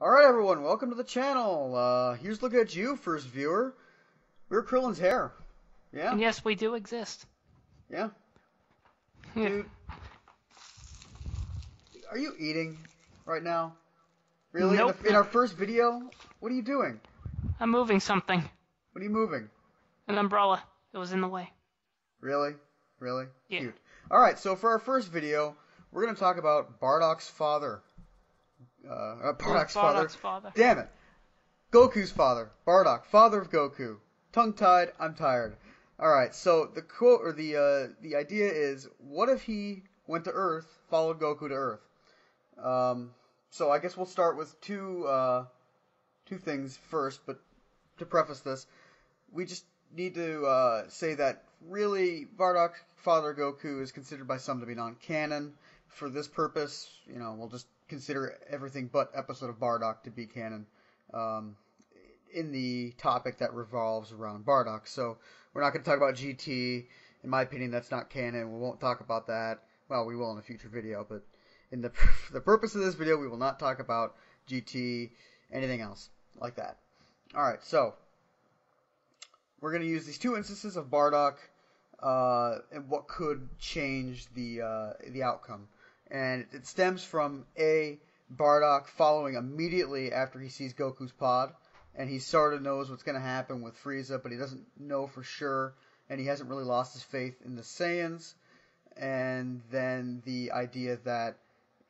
Alright everyone, welcome to the channel. Here's looking at you, first viewer. We're Krillin's hair. Yeah? And yes, we do exist. Yeah? Yeah. Dude, are you eating right now? Really? Nope. In our first video? What are you doing? I'm moving something. What are you moving? An umbrella. It was in the way. Really? Really? Yeah. Cute. Alright, so for our first video, we're going to talk about Bardock's father. Bardock's father. Damn it. Goku's father. Bardock, father of Goku. Tongue-tied, I'm tired. Alright, so the quote, or the idea is, what if he went to Earth, followed Goku to Earth? So I guess we'll start with two things first, but to preface this, we just need to say that really Bardock, father Goku, is considered by some to be non-canon. For this purpose, we'll just consider everything but episode of Bardock to be canon in the topic that revolves around Bardock. So we're not going to talk about GT. In my opinion, that's not canon. We won't talk about that. Well, we will in a future video, but in the purpose of this video, we will not talk about GT, anything else like that. Alright, so we're going to use these two instances of Bardock and what could change the outcome. And it stems from Bardock following immediately after he sees Goku's pod, and he sort of knows what's going to happen with Frieza, but he doesn't know for sure, and he hasn't really lost his faith in the Saiyans. And then the idea that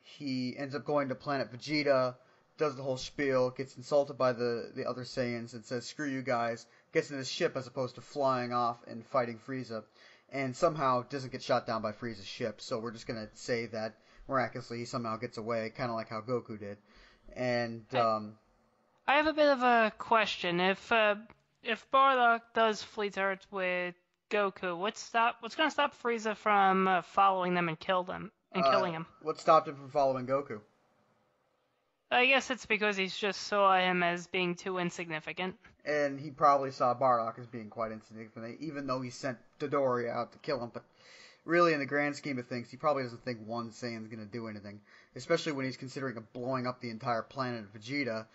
he ends up going to planet Vegeta, does the whole spiel, gets insulted by the other Saiyans, and says, "Screw you guys," gets in his ship as opposed to flying off and fighting Frieza, and somehow doesn't get shot down by Frieza's ship. So we're just going to say that miraculously he somehow gets away, kind of like how Goku did. And I have a bit of a question. If Bardock does flee to Earth with Goku, what's going to stop Frieza from following them and killing him? What stopped him from following Goku? I guess it's because he just saw him as being too insignificant. And he probably saw Bardock as being quite insignificant, even though he sent Dodoria out to kill him. But really, in the grand scheme of things, he probably doesn't think one Saiyan's going to do anything, especially when he's considering blowing up the entire planet of Vegeta.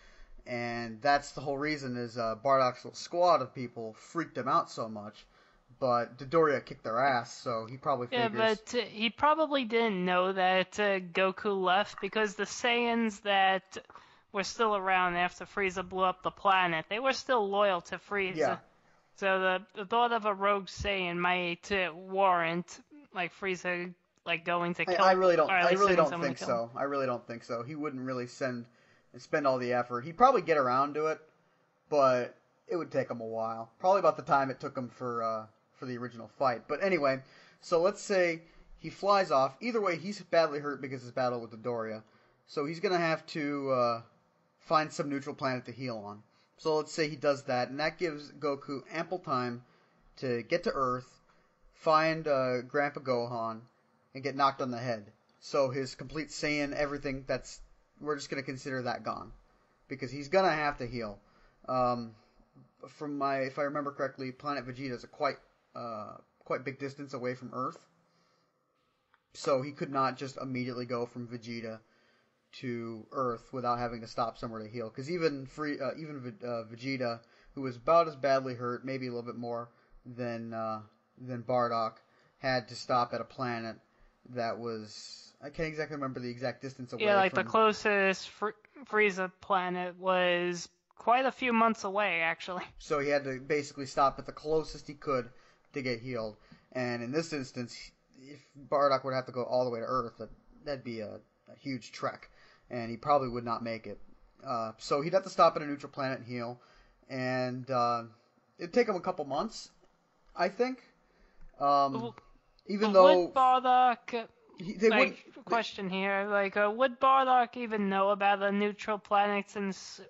And that's the whole reason is Bardock's little squad of people freaked him out so much. But Dodoria kicked their ass, so he probably figures... Yeah, but he probably didn't know that Goku left, because the Saiyans that were still around after Frieza blew up the planet, they were still loyal to Frieza. Yeah. So the thought of a rogue Saiyan might warrant Frieza going to kill. I really don't think so. I really don't think so. He wouldn't really spend all the effort. He'd probably get around to it, but it would take him a while. Probably about the time it took him for the original fight. But anyway, so let's say he flies off. Either way, he's badly hurt because of his battle with Dodoria. So he's going to have to find some neutral planet to heal on. So let's say he does that, and that gives Goku ample time to get to Earth, find Grandpa Gohan, and get knocked on the head. So his complete Saiyan, everything, we're just going to consider that gone. Because he's going to have to heal. If I remember correctly, planet Vegeta is a quite big distance away from Earth. So he could not just immediately go from Vegeta to Earth without having to stop somewhere to heal. Because even Vegeta, who was about as badly hurt, maybe a little bit more than Bardock, had to stop at a planet that was... I can't exactly remember the exact distance away. Yeah, the closest Frieza planet was quite a few months away, actually. So he had to basically stop at the closest he could to get healed. And in this instance, if Bardock would have to go all the way to Earth, that'd be a huge trek. And he probably would not make it. So he'd have to stop at a neutral planet and heal. And it'd take him a couple months, I think. Even though... Would Bardock... question here. Would Bardock even know about a neutral planet, since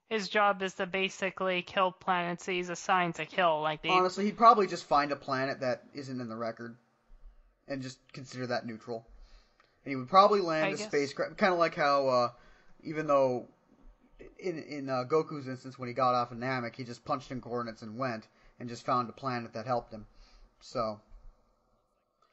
his job is to basically kill planets he's assigned to kill? Honestly, he'd probably just find a planet that isn't in the record and just consider that neutral. And he would probably land a spacecraft, kind of like how, even though in Goku's instance, when he got off of Namek, he just punched in coordinates and went, and just found a planet that helped him. So...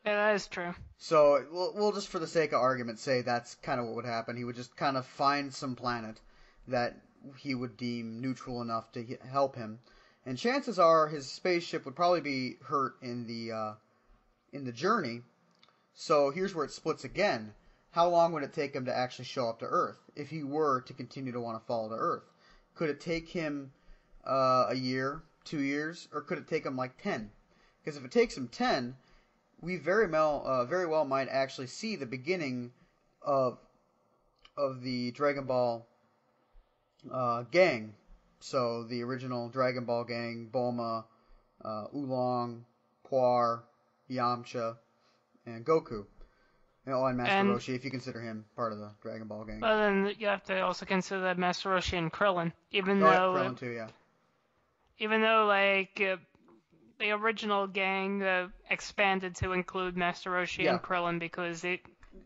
Yeah, that is true. So we'll just, for the sake of argument, say that's kind of what would happen. He would just kind of find some planet that he would deem neutral enough to help him. And chances are his spaceship would probably be hurt in the journey. So here's where it splits again. How long would it take him to actually show up to Earth if he were to continue to want to fall to Earth? Could it take him a year, 2 years, or could it take him like 10? Because if it takes him 10, we very well might actually see the beginning of the Dragon Ball gang. So the original Dragon Ball gang: Bulma, Oolong, Puar, Yamcha, and Goku. And Master Roshi, if you consider him part of the Dragon Ball gang. But then you have to also consider Master Roshi and Krillin, Krillin too, yeah. Even though the original gang expanded to include Master Roshi and Krillin because it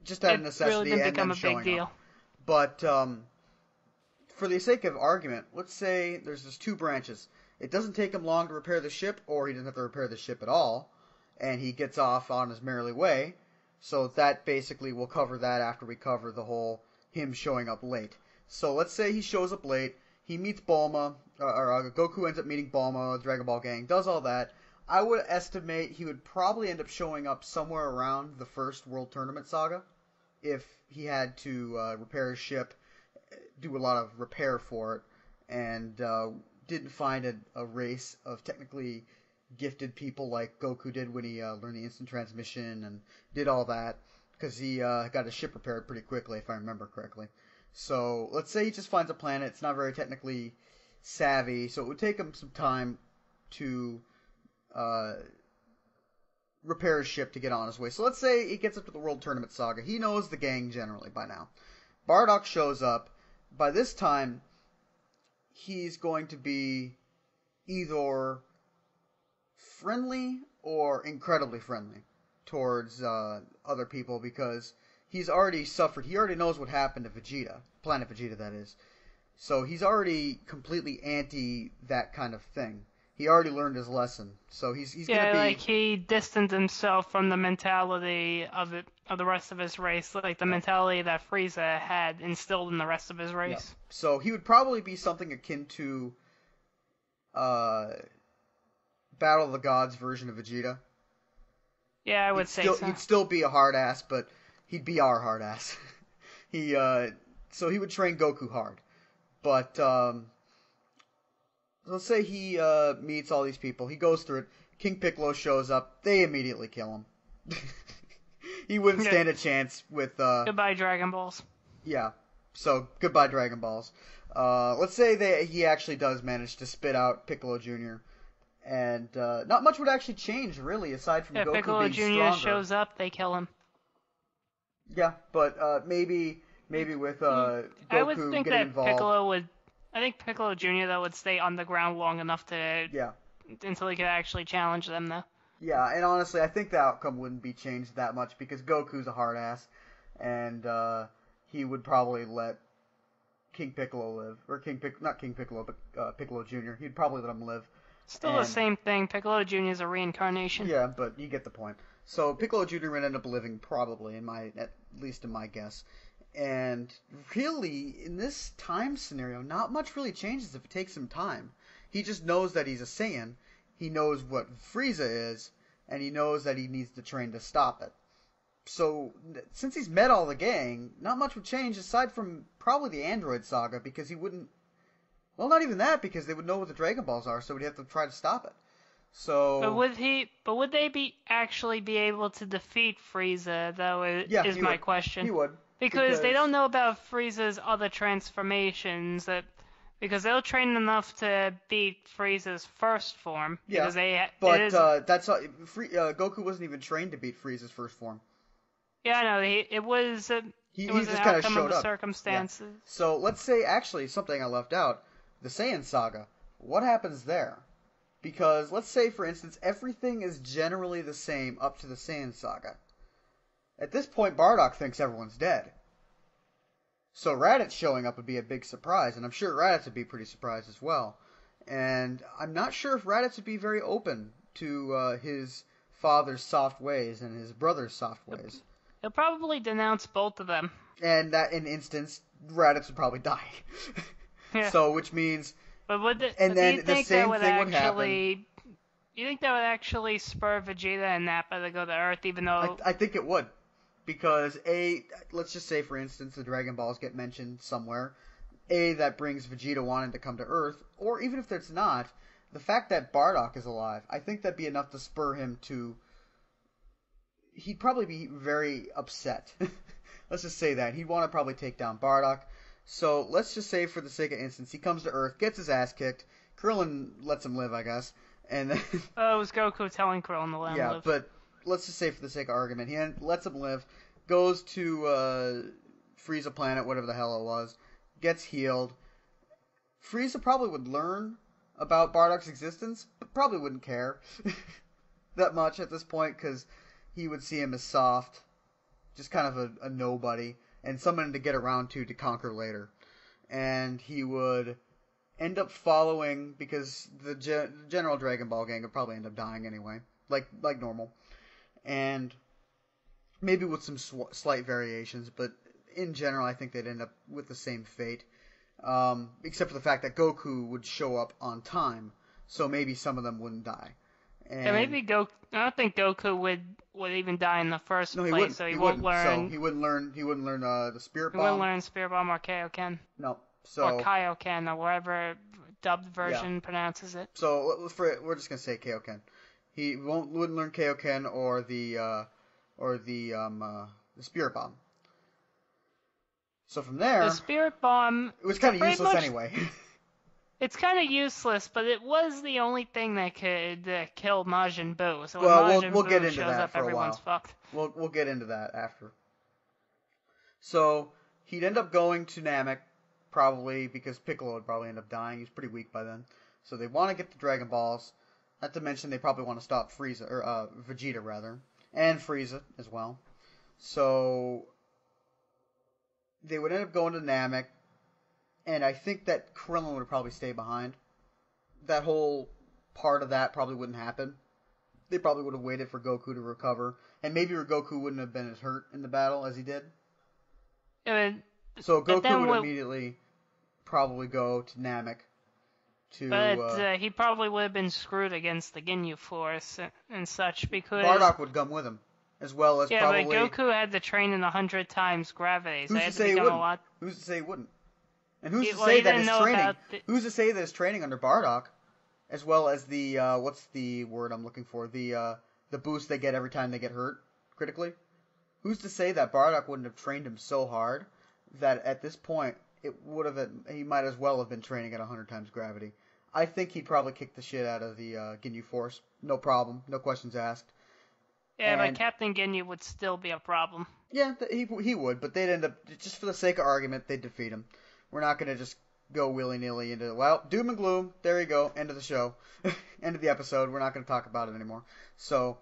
just out of necessity really didn't become a big deal. Up. But for the sake of argument, let's say there's just 2 branches. It doesn't take him long to repair the ship, or he doesn't have to repair the ship at all, and he gets off on his merry way. So that basically will cover that after we cover the whole him showing up late. So let's say he shows up late, he meets Bulma, or Goku ends up meeting Bulma, Dragon Ball gang, does all that. I would estimate he would probably end up showing up somewhere around the first World Tournament saga, if he had to repair his ship, do a lot of repair for it, and didn't find a race of technically gifted people like Goku did when he learned the instant transmission and did all that, because he got his ship repaired pretty quickly, if I remember correctly. So let's say he just finds a planet. It's not very technically savvy, so it would take him some time to repair his ship to get on his way. So let's say he gets up to the World Tournament Saga. He knows the gang generally by now. Bardock shows up. By this time, he's going to be either friendly or incredibly friendly towards other people, because he's already suffered. He already knows what happened to Vegeta, Planet Vegeta, that is. So he's already completely anti that kind of thing. He already learned his lesson. So he's gonna be he distanced himself from the mentality of the rest of his race, like the mentality that Frieza had instilled in the rest of his race. Yeah. So he would probably be something akin to Battle of the Gods version of Vegeta. Yeah, I would say so. He'd still be a hard ass, but he'd be our hard ass. So he would train Goku hard. But let's say he meets all these people. He goes through it. King Piccolo shows up. They immediately kill him. He wouldn't stand a chance with... Goodbye, Dragon Balls. Yeah. So, goodbye, Dragon Balls. Let's say he actually does manage to spit out Piccolo Jr., and not much would actually change, really, aside from Goku Piccolo being Jr. stronger. shows up, they kill him. Yeah, but maybe with Goku I would think getting that involved. I think Piccolo Jr. though would stay on the ground long enough Yeah. until he could actually challenge them, though. Yeah, and honestly, I think the outcome wouldn't be changed that much, because Goku's a hard ass, and he would probably let King Piccolo live, or not King Piccolo, but Piccolo Jr. He'd probably let him live. Still the same thing. Piccolo Jr. is a reincarnation. Yeah, but you get the point. So Piccolo Jr. would end up living, probably, at least in my guess. And really, in this time scenario, not much really changes if it takes him time. He just knows that he's a Saiyan. He knows what Frieza is, and he knows that he needs to train to stop it. So, since he's met all the gang, not much would change aside from probably the Android Saga, because he wouldn't... Well, not even that, because they would know what the Dragon Balls are, so he'd have to try to stop it. So... But would they actually be able to defeat Frieza, though, is my question. He would. Because they don't know about Frieza's other transformations, because they'll train enough to beat Frieza's first form. Yeah, Goku wasn't even trained to beat Frieza's first form. Yeah, I know. It was an outcome of the circumstances. Yeah. So let's say, actually, something I left out, the Saiyan Saga. What happens there? Because let's say, for instance, everything is generally the same up to the Saiyan Saga. At this point, Bardock thinks everyone's dead. So Raditz showing up would be a big surprise, and I'm sure Raditz would be pretty surprised as well. And I'm not sure if Raditz would be very open to his father's soft ways and his brother's soft ways. He'll probably denounce both of them. And that, in instance, Raditz would probably die. Yeah. So, which means, But and do you then the think that same would thing would happen. actually? You think that would actually spur Vegeta and Nappa to go to Earth, even though? I think it would. Because let's just say for instance the Dragon Balls get mentioned somewhere. That brings Vegeta wanting to come to Earth, or even if it's not, the fact that Bardock is alive, I think that'd be enough to spur him to. He'd probably be very upset. Let's just say that he'd want to probably take down Bardock. So let's just say, for the sake of instance, he comes to Earth, gets his ass kicked. Krillin lets him live, I guess, and then Oh, it was Goku telling Krillin to let him yeah, live. but let's just say for the sake of argument, he lets him live, goes to Frieza planet, whatever the hell it was, gets healed. Frieza probably would learn about Bardock's existence, but probably wouldn't care that much at this point because he would see him as soft, just kind of a nobody, and someone to get around to conquer later. And he would end up following, because the general Dragon Ball gang would probably end up dying anyway, like normal, and maybe with some slight variations, but in general I think they'd end up with the same fate, except for the fact that Goku would show up on time, so maybe some of them wouldn't die. And maybe Goku. I don't think Goku would even die in the first No, he place, wouldn't. so he wouldn't. won't learn. So he wouldn't learn. He wouldn't learn the Spirit He Bomb. wouldn't learn Spirit Bomb or Kaioken. No. Or So Kaioken, or wherever dubbed version pronounces it. So we're just gonna say Kaioken. He wouldn't learn Kaioken or the Spirit Bomb. So from there, The Spirit Bomb. it was kind of useless anyway. It's kind of useless, but it was the only thing that could kill Majin Buu. So Well, when Majin we'll Buu get into shows that up, for a everyone's while. fucked. We'll get into that after. So he'd end up going to Namek, probably because Piccolo would probably end up dying. He's pretty weak by then. So they want to get the Dragon Balls. Not to mention they probably want to stop Frieza, or Vegeta rather, and Frieza as well. So they would end up going to Namek, and I think that Krillin would probably stay behind. That whole part of that probably wouldn't happen. They probably would have waited for Goku to recover, and maybe Goku wouldn't have been as hurt in the battle as he did. So Goku would immediately probably go to Namek. But he probably would have been screwed against the Ginyu Force and such, because Bardock would come with him, as well as probably. Yeah, but Goku had to train in 100 times gravity, so Who's he had to to say he become wouldn't? a lot. Who's to say he wouldn't? And who's to say that his training? Who's to say that his training under Bardock, as well as the what's the word I'm looking for? The boost they get every time they get hurt critically. Who's to say that Bardock wouldn't have trained him so hard that at this point he might as well have been training at 100 times gravity. I think he'd probably kick the shit out of the Ginyu Force. No problem. No questions asked. Yeah, but Captain Ginyu would still be a problem. Yeah, he would, but they'd end up, just for the sake of argument, they'd defeat him. We're not going to just go willy-nilly into, well, doom and gloom, there you go, end of the show. End of the episode, we're not going to talk about it anymore. So,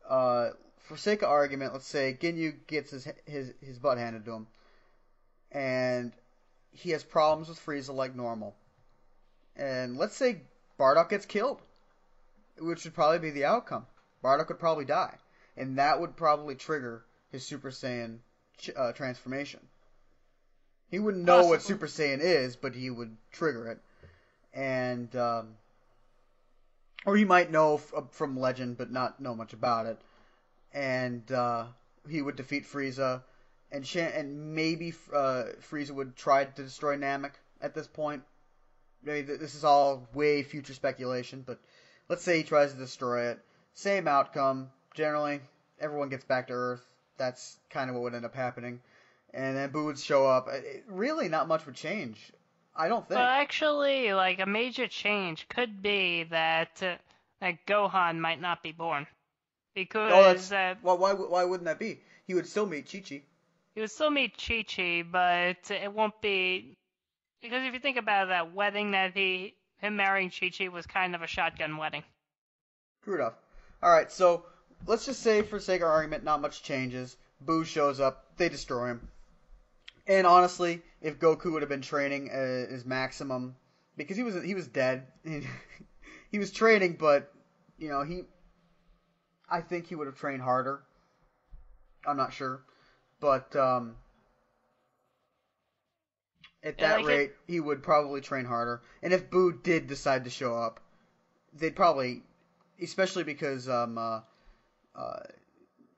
for sake of argument, let's say Ginyu gets his butt handed to him, and he has problems with Frieza like normal. And let's say Bardock gets killed, which would probably be the outcome. Bardock would probably die, and that would probably trigger his Super Saiyan transformation. He wouldn't know what Super Saiyan is, but he would trigger it. And, or he might know from legend, but not know much about it. And, he would defeat Frieza, and maybe, Frieza would try to destroy Namek at this point. Maybe this is all way future speculation, but let's say he tries to destroy it. Same outcome. Generally, everyone gets back to Earth. That's kind of what would end up happening. And then Boo would show up. Really, not much would change. I don't think. Well, actually, like, a major change could be that Gohan might not be born. Because... well, why wouldn't that be? He would still meet Chi-Chi. He would still meet Chi-Chi, but it won't be... Because if you think about it, that wedding that him marrying Chi-Chi was kind of a shotgun wedding. True enough. Alright, so let's just say, for sake of argument, not much changes. Boo shows up, they destroy him. And honestly, if Goku would have been training his maximum, because he was dead. He was training, but, I think he would have trained harder. I'm not sure. But, At Yeah, that like it. rate, he would probably train harder. And if Boo did decide to show up, they'd probably, especially because uh,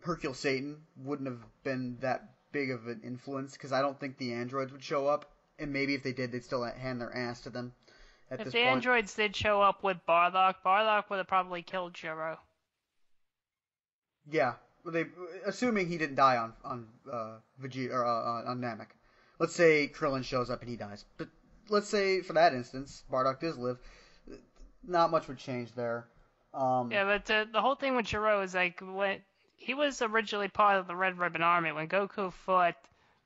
Hercule Satan wouldn't have been that big of an influence, because I don't think the androids would show up. And maybe if they did, they'd still hand their ass to them at If this the point. androids did show up with Bardock, Bardock would have probably killed Jiro. Yeah, they assuming he didn't die on Vegeta or on Namek. Let's say Krillin shows up and he dies, but let's say for that instance Bardock does live. Not much would change there. Um, Yeah, but the whole thing with Jiro is like when he was originally part of the Red Ribbon Army when Goku fought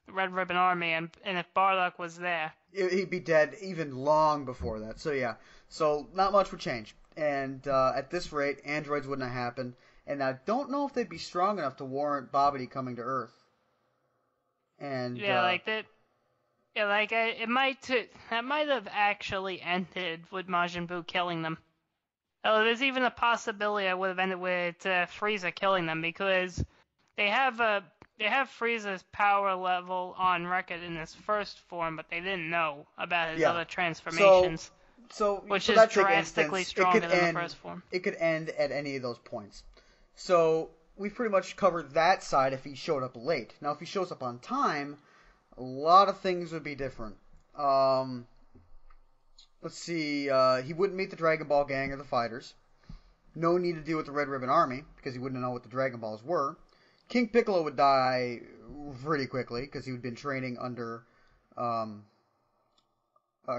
the Red Ribbon Army, and if Bardock was there, he'd be dead even long before that. So yeah, so not much would change. And at this rate, androids wouldn't have happened. And I don't know if they'd be strong enough to warrant Babidi coming to Earth. And yeah, like that. Yeah, like that might have actually ended with Majin Buu killing them. Oh, there's even a possibility it would have ended with Frieza killing them because they have they have Frieza's power level on record in his first form, but they didn't know about his yeah, other so transformations, so which for is that sake of drastically instance, stronger than the first form. it could end at any of those points. So we've pretty much covered that side if he showed up late. Now if he shows up on time, a lot of things would be different. Um, let's see, he wouldn't meet the Dragon Ball gang or the fighters. No need to deal with the Red Ribbon Army because he wouldn't know what the Dragon Balls were. King Piccolo would die pretty quickly because he would been training under, um,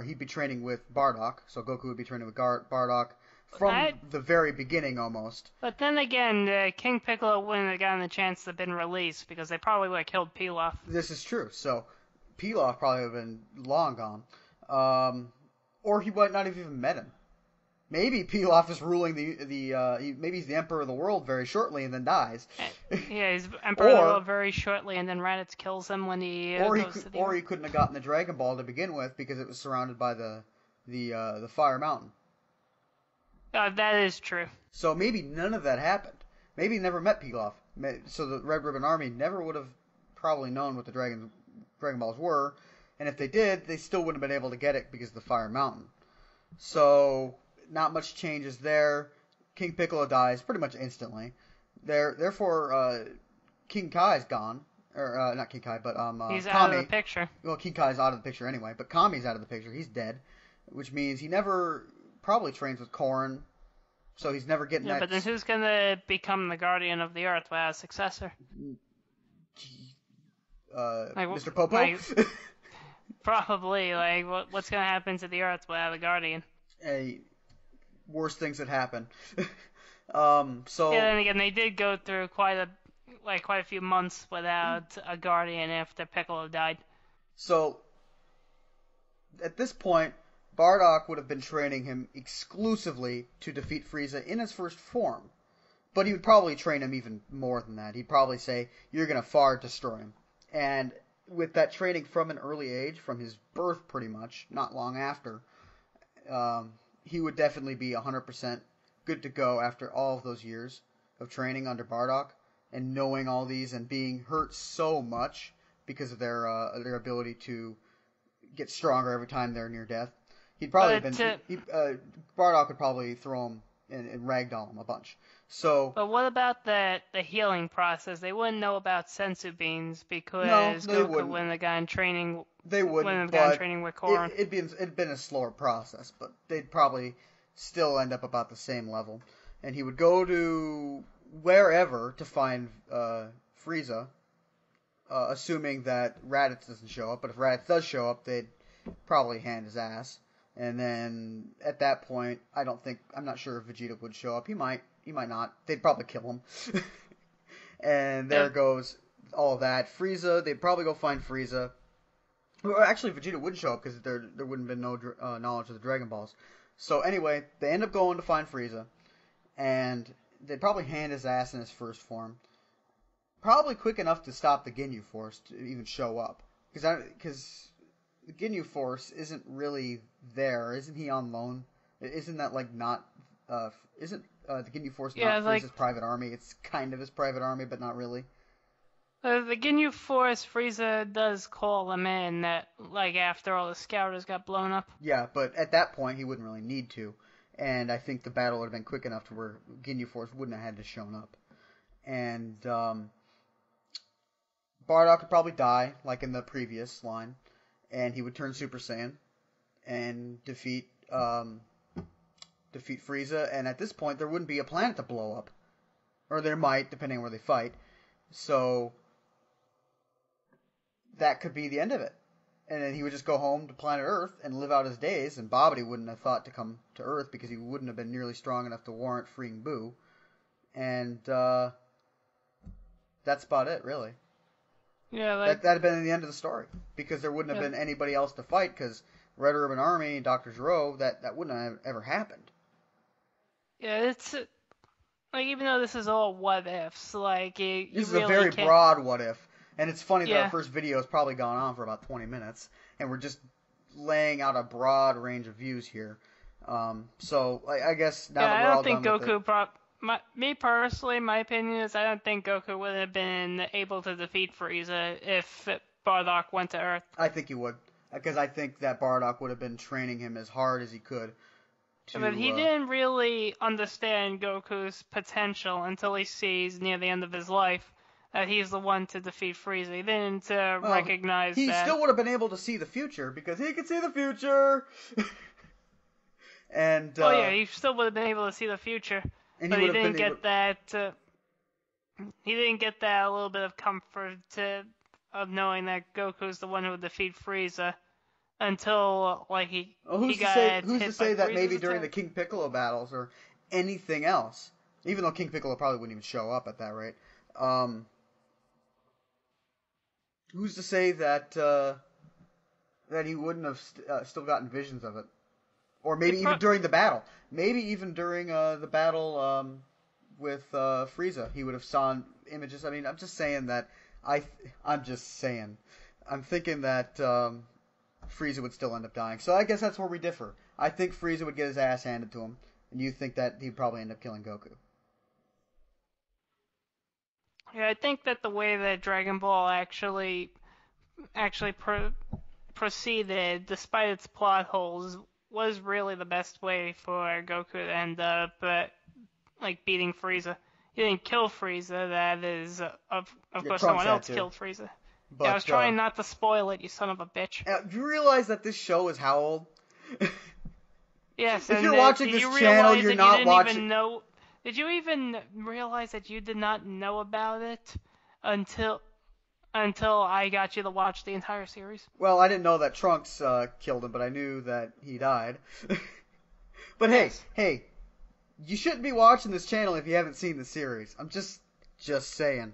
he'd be training with Bardock, so Goku would be training with Bardock from I, the very beginning almost. but then again, King Piccolo wouldn't have gotten the chance to have been released because they probably would have killed Pilaf. This is true. So Pilaf probably would have been long gone, or he might not have even met him. Maybe Pilaf is ruling maybe he's the emperor of the world very shortly and then dies. Yeah, he's Emperor of the World very shortly, and then Raditz kills him when he goes to the he couldn't have gotten the Dragon Ball to begin with because it was surrounded by the Fire Mountain. That is true. So maybe none of that happened. Maybe he never met Pilaf. So the Red Ribbon Army never would have probably known what the Dragon Balls were, and if they did, they still wouldn't have been able to get it because of the Fire Mountain. So not much changes there. King Piccolo dies pretty much instantly. Therefore, King Kai's gone. Or, not King Kai, but He's Kami. out of the picture. Well, King Kai's out of the picture anyway, but Kami's out of the picture. He's dead, which means he never probably trains with Korin, so he's never getting that. But then who's gonna become the Guardian of the Earth without a successor? Mr. Popo? Probably. Like, what's gonna happen to the Earth without a Guardian? Hey, worst things that happen. So yeah, then again, they did go through quite a few months without a Guardian after Piccolo died. So at this point, Bardock would have been training him exclusively to defeat Frieza in his first form. But he would probably train him even more than that. He'd probably say, you're going to far destroy him. And with that training from an early age, from his birth pretty much, not long after, he would definitely be 100% good to go after all of those years of training under Bardock and knowing all these and being hurt so much because of their ability to get stronger every time they're near death. He'd probably Bardock would probably throw him and ragdoll him a bunch. So, but what about the healing process? They wouldn't know about sensu beans because Goku wouldn't have gone training. They wouldn't have gone training with Korin. It'd been a slower process, but they'd probably still end up about the same level. And he would go to wherever to find Frieza, assuming that Raditz doesn't show up. But if Raditz does show up, they'd probably hand his ass. And then at that point, I'm not sure if Vegeta would show up. He might not. They'd probably kill him. And there goes all of that. Frieza, they'd probably go find Frieza. Well, actually, Vegeta wouldn't show up because there wouldn't have been no knowledge of the Dragon Balls. So anyway, they end up going to find Frieza, and they'd probably hand his ass in his first form. Probably quick enough to stop the Ginyu Force to even show up, because the Ginyu Force isn't really there. Isn't he on loan? Isn't that like not? Isn't the Ginyu Force not Frieza's private army? It's kind of his private army, but not really. The Ginyu Force, Frieza does call them in that, like, after all the scouters got blown up. Yeah, but at that point he wouldn't really need to, and I think the battle would have been quick enough to where Ginyu Force wouldn't have had to shown up. And Bardock would probably die, like in the previous line, and he would turn Super Saiyan and defeat Frieza. And at this point, there wouldn't be a planet to blow up, or there might, depending on where they fight. So that could be the end of it. And then he would just go home to planet Earth and live out his days. And Babidi wouldn't have thought to come to Earth because he wouldn't have been nearly strong enough to warrant freeing Boo. And that's about it, really. Yeah, like... That'd have been the end of the story because there wouldn't have been anybody else to fight because Red Urban Army, Dr. Gero, that wouldn't have ever happened. Yeah, it's... Like, even though this is all what-ifs, like, you This is really a very can't... broad what-if. And it's funny that our first video has probably gone on for about 20 minutes, and we're just laying out a broad range of views here. So, I guess now that we're all done with it... Me personally, my opinion is I don't think Goku would have been able to defeat Frieza if Bardock went to Earth. I think he would, because I think that Bardock would have been training him as hard as he could. But he didn't really understand Goku's potential until he sees near the end of his life that he's the one to defeat Frieza. He didn't recognize that. He still would have been able to see the future because he could see the future. And he still would have been able to see the future, and but he didn't get that. He didn't get that little bit of comfort of knowing that Goku's the one who would defeat Frieza. Until, like, he got who's to say that maybe during the attack? King Piccolo battles or anything else, even though King Piccolo probably wouldn't even show up at that rate, who's to say that that he wouldn't have still gotten visions of it? Or maybe even during the battle. Maybe even during the battle with Frieza, he would have saw images. I mean, I'm just saying that I'm just saying. I'm thinking that Frieza would still end up dying. So I guess that's where we differ. I think Frieza would get his ass handed to him, and you think that he'd probably end up killing Goku. Yeah, I think that the way that Dragon Ball actually proceeded, despite its plot holes, was really the best way for Goku to end up, like, beating Frieza. He didn't kill Frieza, that is, of course someone else killed Frieza. But, yeah, I was trying not to spoil it, you son of a bitch. Do you realize that this show is how old? Yes, if you're watching this channel, you're not watching... Did you even realize that you did not know about it until I got you to watch the entire series? Well, I didn't know that Trunks killed him, but I knew that he died. But hey, you shouldn't be watching this channel if you haven't seen the series. I'm just saying.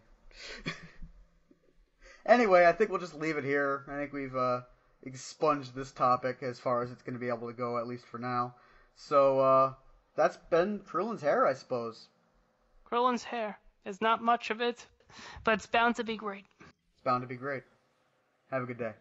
Anyway, I think we'll just leave it here. I think we've expunged this topic as far as it's going to be able to go, at least for now. So, that's been Krillin's hair, I suppose. Krillin's hair. There's not much of it, but it's bound to be great. It's bound to be great. Have a good day.